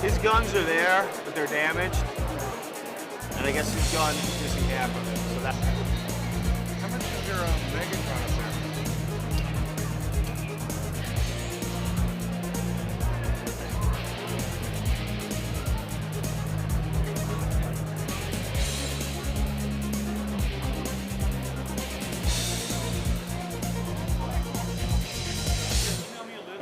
His guns are there, but they're damaged. And I guess his gun is missing half of it. So that. How much is your Megatron up there?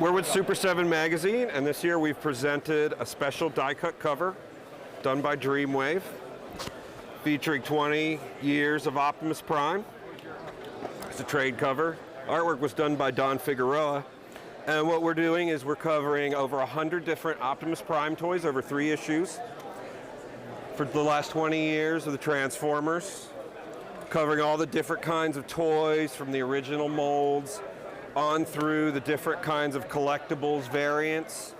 We're with Super 7 Magazine, and this year we've presented a special die-cut cover done by Dreamwave, featuring 20 years of Optimus Prime. It's a trade cover. Artwork was done by Don Figueroa, and what we're doing is we're covering over 100 different Optimus Prime toys over 3 issues for the last 20 years of the Transformers, covering all the different kinds of toys from the original molds on through the different kinds of collectibles, variants,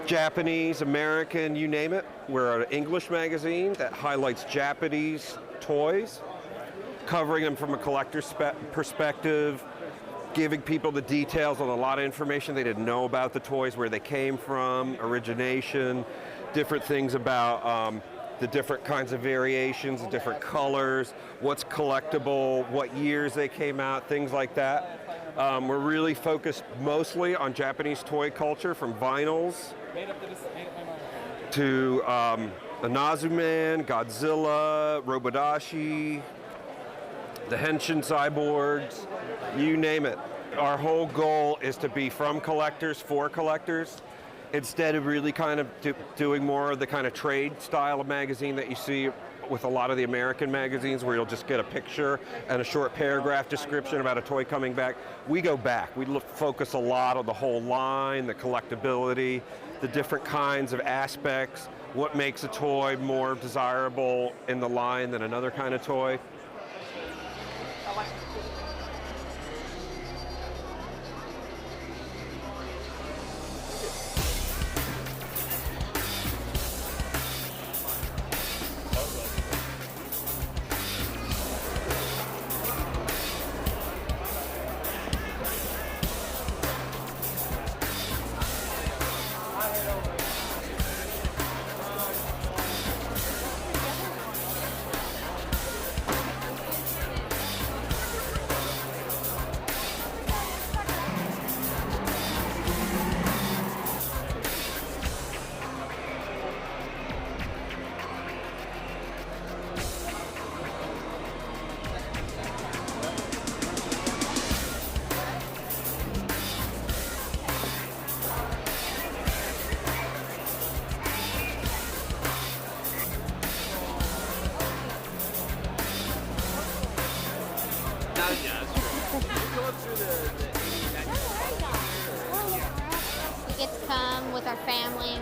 Japanese, American, you name it. We're an English magazine that highlights Japanese toys, covering them from a collector's perspective, giving people the details on a lot of information they didn't know about the toys, where they came from, origination, different things about the different kinds of variations, the different colors, what's collectible, what years they came out, things like that. We're really focused mostly on Japanese toy culture, from vinyls to the Nazuman, Godzilla, Robodashi, the Henshin cyborgs, you name it. Our whole goal is to be from collectors for collectors, instead of really kind of doing more of the kind of trade style of magazine that you see with a lot of the American magazines, where you'll just get a picture and a short paragraph description about a toy coming back. We go back. We focus a lot on the whole line, the collectability, the different kinds of aspects, what makes a toy more desirable in the line than another kind of toy. We get to come with our family,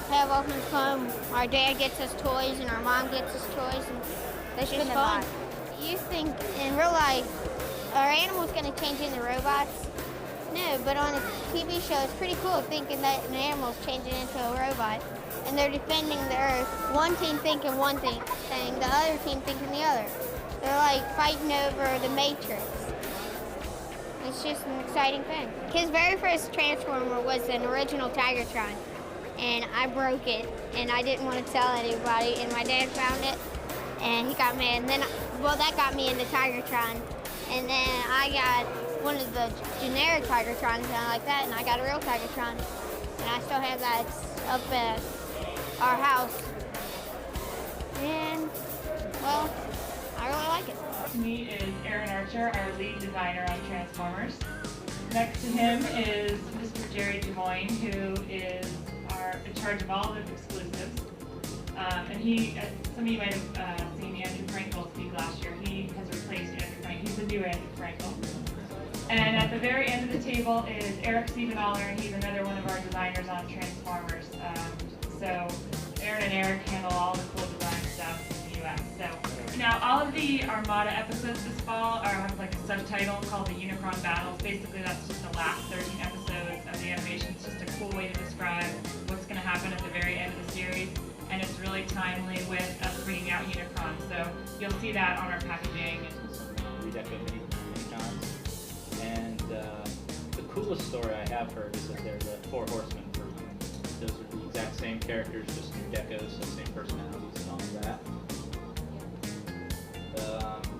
have Optimus Prime. Our dad gets us toys and our mom gets us toys, and that's just fun. You think in real life, are animals going to change into robots? No, but on a TV show, it's pretty cool thinking that an animal's changing into a robot, and they're defending the Earth. One team thinking one thing, the other team thinking the other. They're like fighting over the Matrix. It's just an exciting thing. His very first Transformer was an original Tigertron, and I broke it, and I didn't want to tell anybody, and my dad found it, and he got mad, and then, well, that got me into Tigertron, and then I got one of the generic Tigertrons, and I like that, and I got a real Tigertron, and I still have that up at our house, and, well, I really like it. Next to me is Aaron Archer, our lead designer on Transformers. Next to him is Mr. Jerry Demoyne, who is in charge of all the exclusives. And he, some of you might have seen Andrew Frankel speak last year. He has replaced Andrew Frankel. He's the new Andrew Frankel. And at the very end of the table is Eric Siebenaller, and he's another one of our designers on Transformers. So Aaron and Eric handle all the cool design stuff in the US. So now all of the Armada episodes this fall have like a subtitle called the Unicron Battles. Basically that's just the last 13 episodes of the animation. It's just a cool way to describe what's going to happen at the very end of the series. And it's really timely with us bringing out Unicron. So you'll see that on our packaging. We decorated many times. And the coolest coolest story I have heard is that they're the Four Horsemen version. Those are the exact same characters, just new decos, so same personalities and all of that.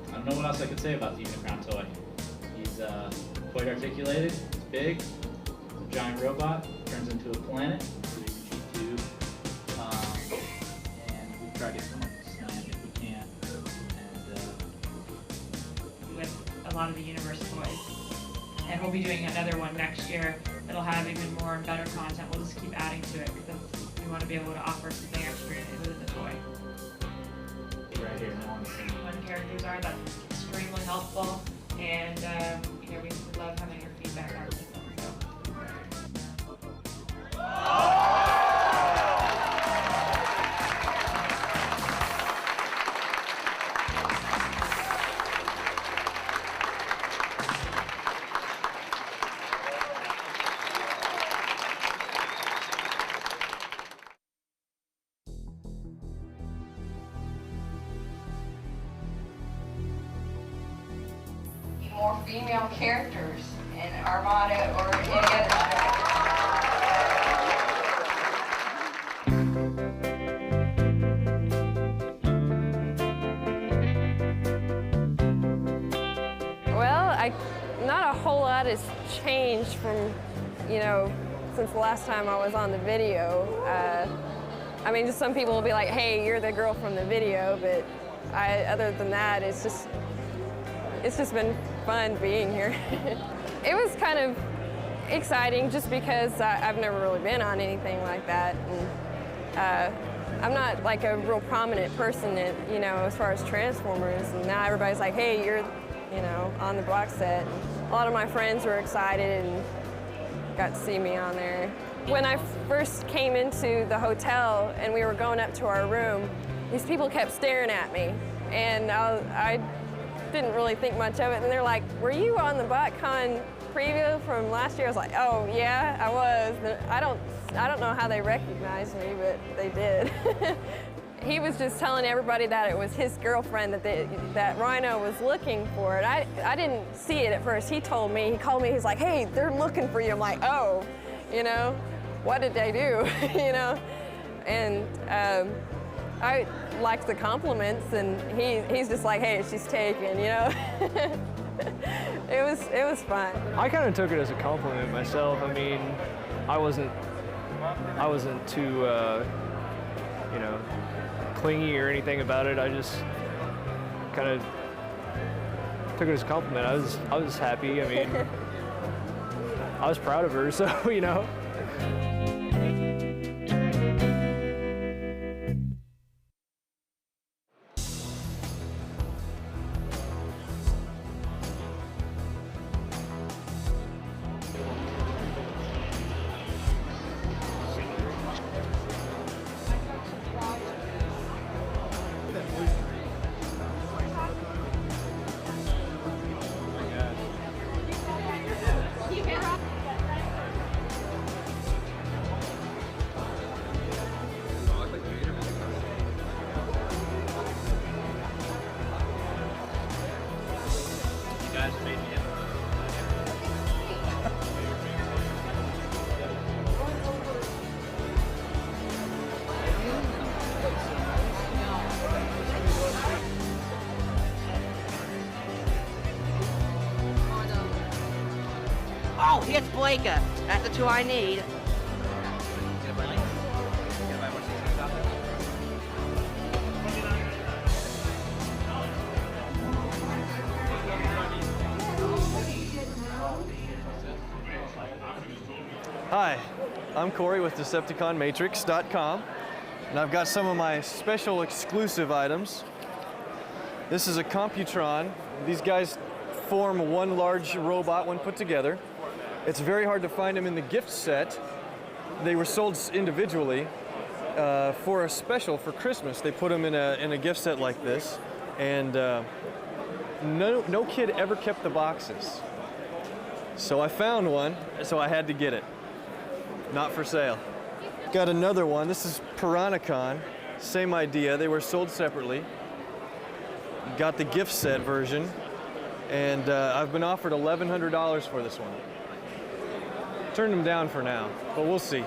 I don't know what else I could say about the Unicron toy. He's quite articulated, he's big, he's a giant robot, turns into a planet, so you can cheat tube, and we try to come up with slant if we can. And with a lot of the universe toys. And we'll be doing another one next year that'll have even more and better content. We'll just keep adding to it because we want to be able to offer something extra with the toy. right here, no one's seen. When characters are, that's extremely helpful, and you know, we love having your feedback on them. More female characters in Armada or any other Well, not a whole lot has changed from, you know, since the last time I was on the video. I mean, just some people will be like, hey, you're the girl from the video, but other than that, it's just been fun being here. It was kind of exciting just because I've never really been on anything like that. And, I'm not like a real prominent person, you know, as far as Transformers. And now everybody's like, hey, you're, you know, on the box set. And a lot of my friends were excited and got to see me on there. When I first came into the hotel and we were going up to our room, these people kept staring at me. And I didn't really think much of it, and they're like, were you on the Botcon preview from last year? I was like, oh yeah, I was. I don't know how they recognized me, but they did. He was just telling everybody that it was his girlfriend that Rhino was looking for, and I didn't see it at first. He told me, he called me, he's like, hey, they're looking for you. I'm like, oh, you know, what did they do, you know? And I liked the compliments, and he's just like, hey, she's taken, you know? It was fun. I kind of took it as a compliment myself. I mean, I wasn't too, you know, clingy or anything about it. I just kind of took it as a compliment. I was happy. I mean, I was proud of her, so, you know. Oh, it's Blaka. That's the two I need. Hi, I'm Corey with DecepticonMatrix.com, and I've got some of my special exclusive items. This is a Computron. These guys form one large robot when put together. It's very hard to find them in the gift set. They were sold individually for a special for Christmas. They put them in a gift set like this, and no kid ever kept the boxes. So I found one, so I had to get it. Not for sale. Got another one. This is Piranacon. Same idea. They were sold separately. Got the gift set version, and I've been offered $1,100 for this one. turned them down for now, but we'll see.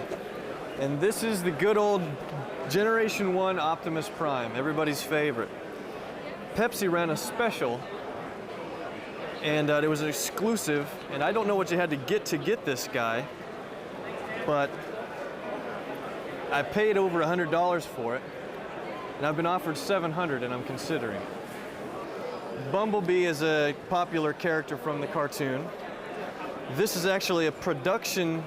And this is the good old Generation 1 Optimus Prime, everybody's favorite. Pepsi ran a special, and it was an exclusive, and I don't know what you had to get this guy, but I paid over $100 for it, and I've been offered $700, and I'm considering. Bumblebee is a popular character from the cartoon. This is actually a production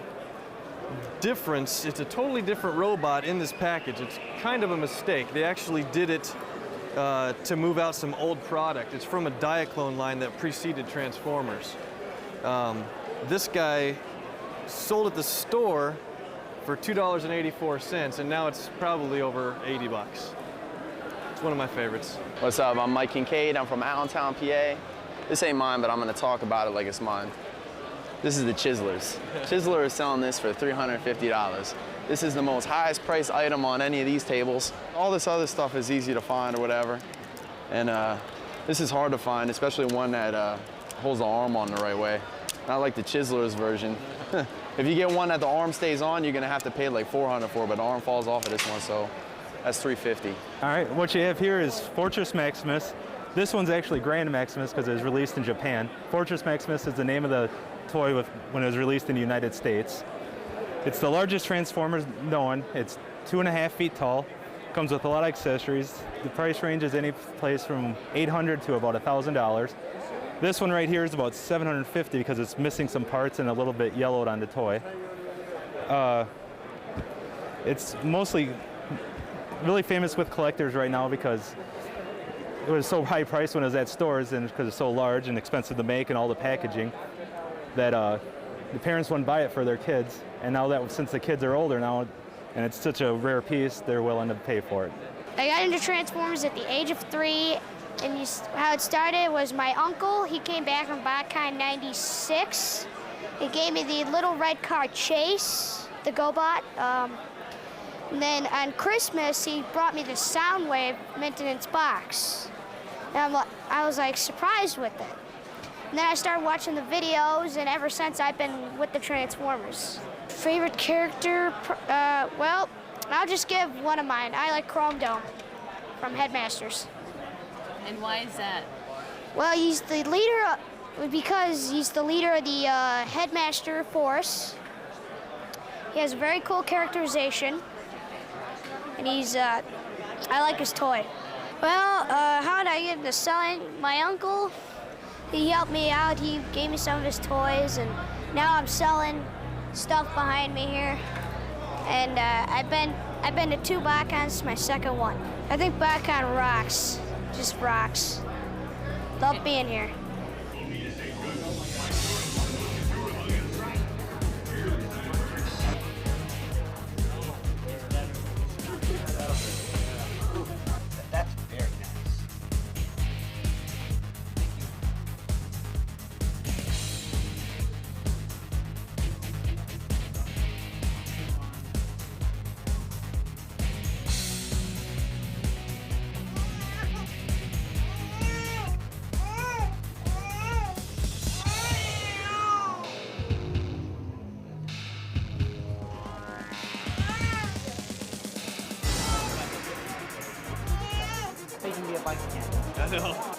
difference. It's a totally different robot in this package. It's kind of a mistake. They actually did it to move out some old product. It's from a Diaclone line that preceded Transformers. This guy sold at the store for $2.84, and now it's probably over 80 bucks. It's one of my favorites. What's up? I'm Mike Kincaid. I'm from Allentown, PA. This ain't mine, but I'm gonna talk about it like it's mine. This is the Chislers. Chisler is selling this for $350. This is the most highest priced item on any of these tables. All this other stuff is easy to find or whatever. And this is hard to find, especially one that holds the arm on the right way. Not like the Chislers version. If you get one that the arm stays on, you're gonna have to pay like $400 for it, but the arm falls off of this one, so that's $350. All right, what you have here is Fortress Maximus. This one's actually Grand Maximus because it was released in Japan. Fortress Maximus is the name of the toy when it was released in the United States. It's the largest Transformers known. It's 2.5 feet tall. Comes with a lot of accessories. The price range is any place from $800 to about $1,000. This one right here is about $750 because it's missing some parts and a little bit yellowed on the toy. It's mostly really famous with collectors right now because it was so high priced when it was at stores, and because it's so large and expensive to make and all the packaging, that the parents wouldn't buy it for their kids. And now that since the kids are older now and it's such a rare piece, they're willing to pay for it. I got into Transformers at the age of 3, and how it started was my uncle. He came back from Botcon '96. He gave me the little red car Chase, the GoBot. And then on Christmas, he brought me the Soundwave maintenance box. And I was like surprised with it. And then I started watching the videos, and ever since I've been with the Transformers. Favorite character? Well, I'll just give one of mine. I like Chrome Dome from Headmasters. And why is that? Well, he's the leader, because he's the leader of the Headmaster Force. He has very cool characterization, and he's, I like his toy. Well, how did I get into selling? My uncle, he helped me out. He gave me some of his toys, and now I'm selling stuff behind me here. And I've been to 2 Botcons, my second one. I think Botcon rocks, just rocks. Love being here. That's very nice. They can be a bike again. I know.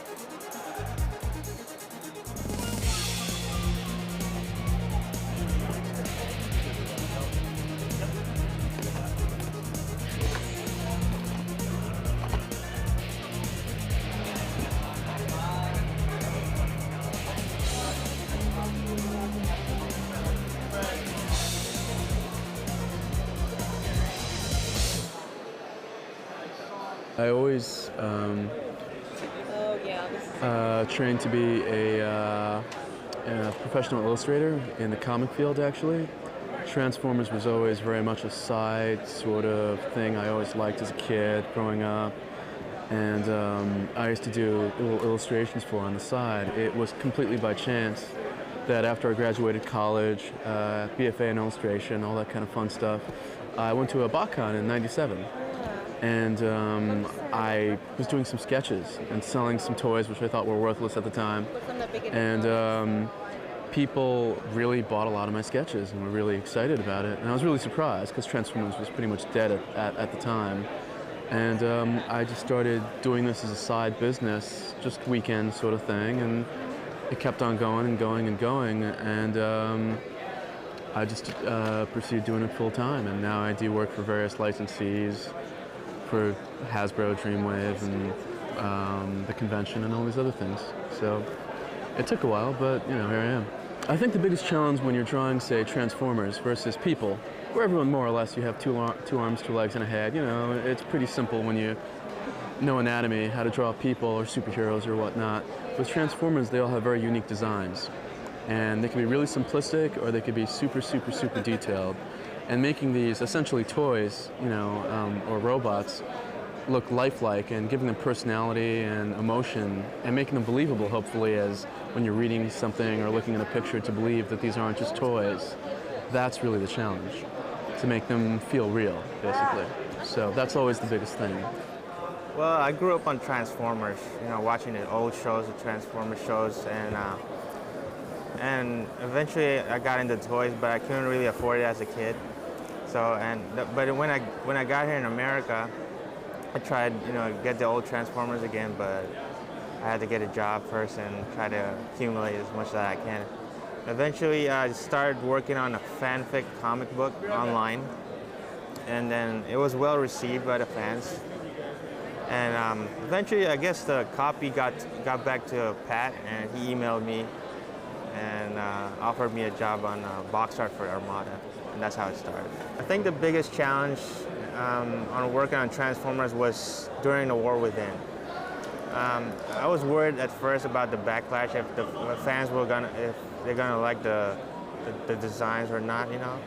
I always trained to be a professional illustrator in the comic field, actually. Transformers was always very much a side sort of thing I always liked as a kid growing up. And I used to do little illustrations for on the side. It was completely by chance that after I graduated college, BFA in illustration, all that kind of fun stuff, I went to a Botcon in '97. And I was doing some sketches and selling some toys, which I thought were worthless at the time. And people really bought a lot of my sketches and were really excited about it. And I was really surprised because Transformers was pretty much dead at the time. And I just started doing this as a side business, just weekend sort of thing. And it kept on going and going and going. And I just pursued doing it full time. And now I do work for various licensees, for Hasbro, Dreamwave, and the convention and all these other things. So it took a while, but you know, here I am. I think the biggest challenge when you're drawing, say, Transformers versus people, where everyone more or less you have two arms, 2 legs, and a head, you know, it's pretty simple when you know anatomy, how to draw people or superheroes or whatnot. With Transformers, they all have very unique designs. And they can be really simplistic or they could be super, super, super detailed. And making these essentially toys, you know, or robots, look lifelike and giving them personality and emotion and making them believable, hopefully, as when you're reading something or looking at a picture to believe that these aren't just toys. That's really the challenge, to make them feel real, basically. So that's always the biggest thing. Well, I grew up on Transformers, you know, watching the old shows, the Transformers shows, and eventually I got into toys, but I couldn't really afford it as a kid. So, but when I got here in America, I tried, you know, get the old Transformers again, but I had to get a job first and try to accumulate as much that I can. Eventually, I started working on a fanfic comic book online, and then it was well received by the fans. And eventually, I guess the copy got back to Pat, and he emailed me and offered me a job on box art for Armada, and that's how it started. I think the biggest challenge on working on Transformers was during the War Within. I was worried at first about the backlash, if the fans were if they're gonna like the designs or not, you know.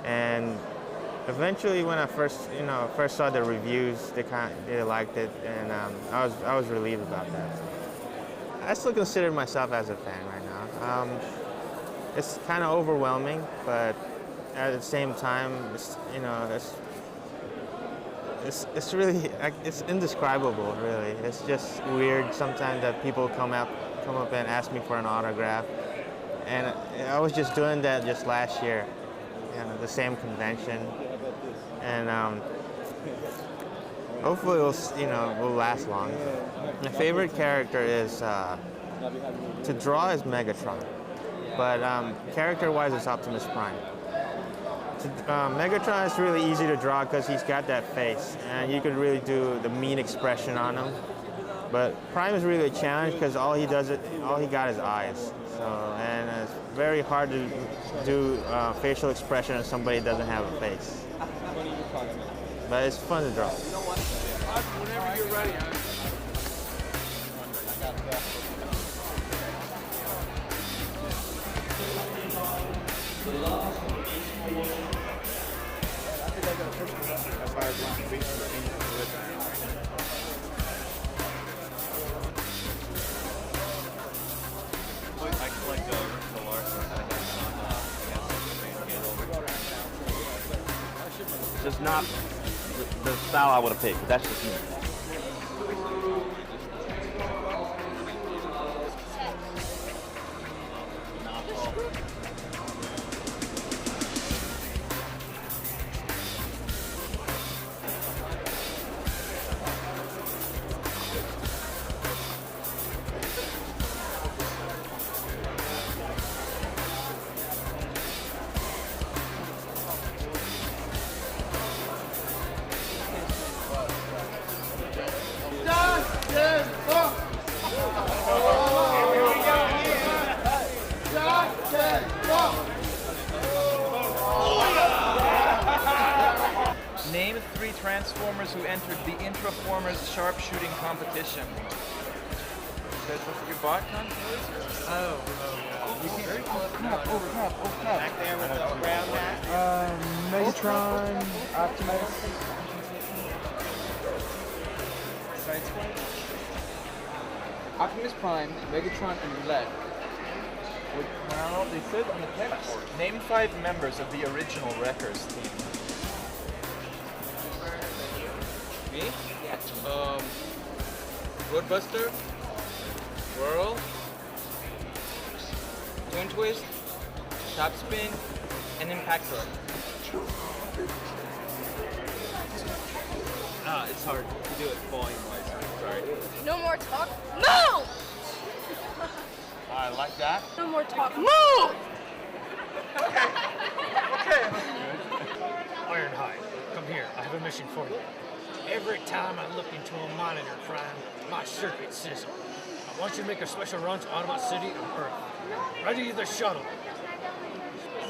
And eventually, when I first saw the reviews, they liked it, and I was relieved about that. I still consider myself as a fan right now. It's kind of overwhelming, but at the same time, it's really, it's indescribable, really. It's just weird sometimes that people come up and ask me for an autograph. And I was just doing that just last year, you know, the same convention. And hopefully will last long. My favorite character is, to draw is Megatron, but character-wise it's Optimus Prime. Megatron is really easy to draw because he's got that face, and you could really do the mean expression on him. But Prime is really a challenge because all he got is eyes. So, and it's very hard to do facial expression on somebody that doesn't have a face. But it's fun to draw. You know what? Whenever you're ready. Just not the style I would have picked. That's just me. Name 3 Transformers who entered the Intraformers sharpshooting competition. That's your Botcon? Oh, yeah. You can't. Over top. Back there with the brown hat. Megatron, Optimus. Optimus Prime, Megatron, and Roulette. Well, they said on the text. Name 5 members of the original Wreckers team. Me? Roadbuster, Whirl, twin twist, top spin, and impact throw. It's hard to do it volume-wise. Sorry. No more talk. Move! I like that. No more talk. Move! Ironhide, come here. I have a mission for you. Every time I look into a monitor crime, my circuit sizzle. I want you to make a special run to Autobot City on Earth. Ready the shuttle.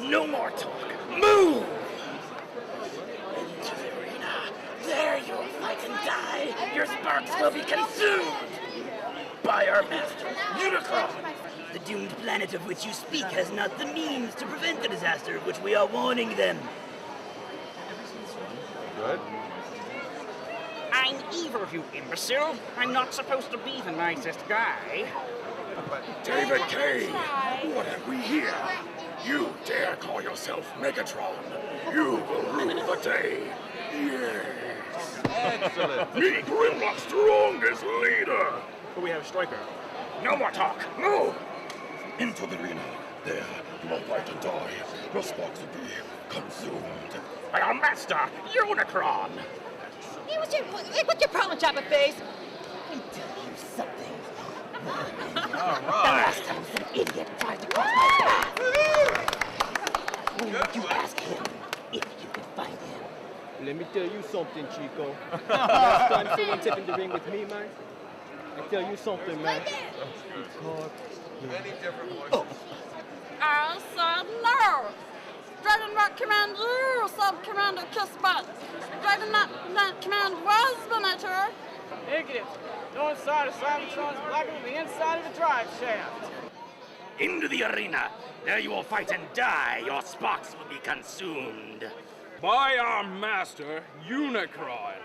No more talk. Move! Into the arena. There you will fight and die. Your sparks will be consumed by our master, Unicron. The doomed planet of which you speak has not the means to prevent the disaster of which we are warning them. Good. I'm evil, you imbecile. I'm not supposed to be the nicest guy. David Cage, what have we here? You dare call yourself Megatron? You will rule the day. Yes. Excellent. Me, Grimlock's strongest leader. But we have a striker. No more talk. Move! Into the arena. There, you will fight and die. Your sparks will be consumed. By our master, Unicron. Hey, what's your problem, Chopper Face? Let me tell you something. The last time some idiot tried to cross my path. You ask him if you can find him. Let me tell you something, Chico. Last time someone stepped in the ring with me, man, I tell you something, man. It's hard. Many different voices. I said no! Dreadnought Command you, Sub-Commander Kissbutt! Dreadnought Command was Venator! Negative. No inside of Cybertron's blacker than the inside of the drive shaft. Into the arena. There you will fight and die. Your sparks will be consumed. By our master, Unicron.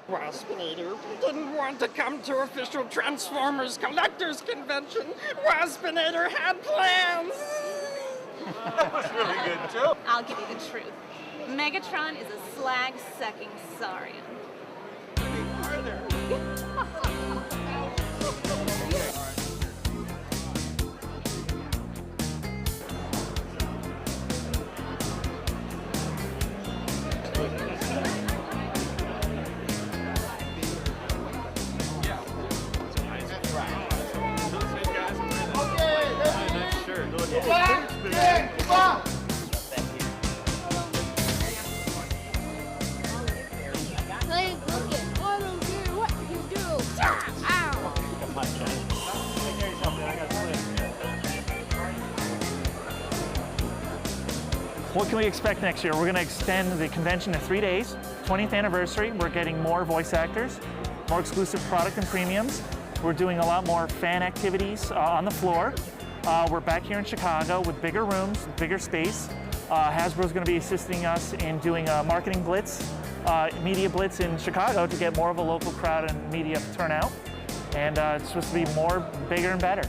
Waspinator didn't want to come to official Transformers Collectors Convention. Waspinator had plans. That was really good, too. I'll give you the truth. Megatron is a slag-sucking saurian. Hey, look it. I don't care what you do. Ow! What can we expect next year? We're going to extend the convention to 3 days. 20th anniversary, we're getting more voice actors, more exclusive product and premiums. We're doing a lot more fan activities on the floor. We're back here in Chicago with bigger rooms, bigger space. Hasbro's going to be assisting us in doing a marketing blitz, media blitz in Chicago to get more of a local crowd and media turnout. And it's supposed to be more, bigger, and better.